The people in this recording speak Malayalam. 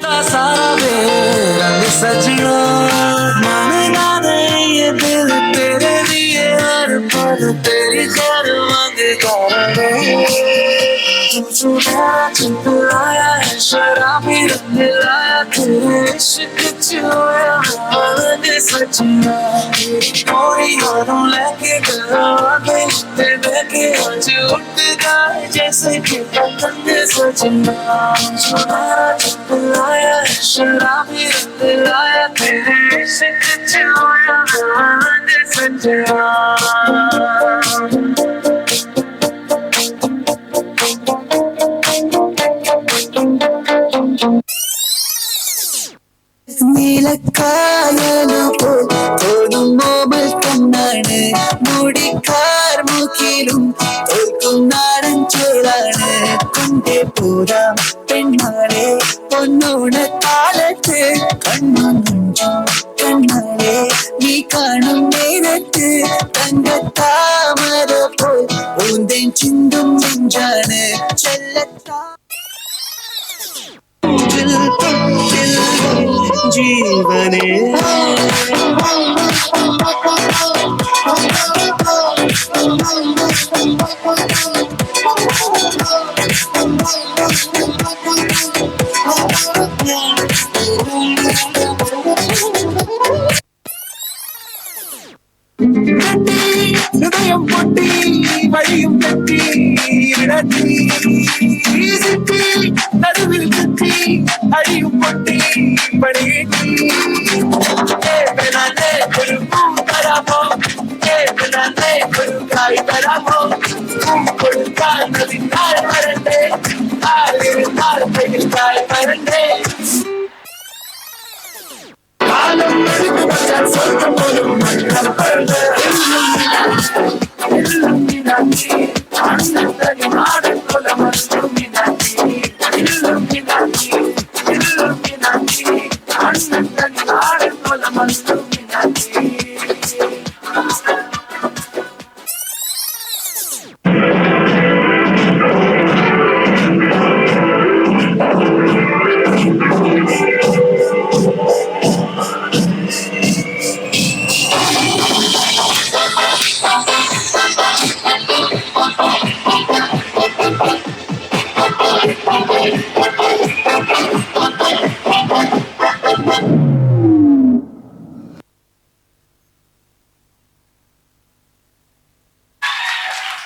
सारा रंग सजना मानेगा नहीं ये दिल तेरे लिए हर पल तेरी खैर मांगता रहे चुप लाया है शराबी रंग लाया तेरे इश्क चुया मैंने सजना कोई यारों लेके गया तेरे के आज उठ गए जैसे कि पतंग सजना चुप लाया है शराबी रंग लाया तेरे इश्क चुया मैंने सजना നീലക്കായലു തോന്നും നോബൽ കണ്ണാണ് മുടിക്കാർ മുക്കിലും തോൽക്കും നാടൻ ചേലാണ് കൊണ്ടേ പോരാം പെണ്ണാളെ പൊന്നോണ കാലത്ത് കണ്ണും കണ്ണാളെ നീ കാണും നേരത്ത് തങ്കത്താമര പോൽ ഓന്തേൻ ചിന്തും നെഞ്ചാണ് ചെല്ലത്താ ജീവനേ ഹൃദയം പൊട്ടി വഴിയും തെറ്റി ഇടത്തി നടുവിൽ കുത്തി അഴിയും പൊട്ടി പണിയേറ്റി ഒരു പൂ തരാമോ ഒരു കായ് തരാമോ കൊടുക്കാൻ അതിനാൾ വരണ്ടേ ആളിരുന്നാൾ പെരുന്നാൾ വരണ്ടേ കാലം എടുത്തു വച്ചാൽ സ്വർഗം പോലും മണ്ണപ്പഴുത്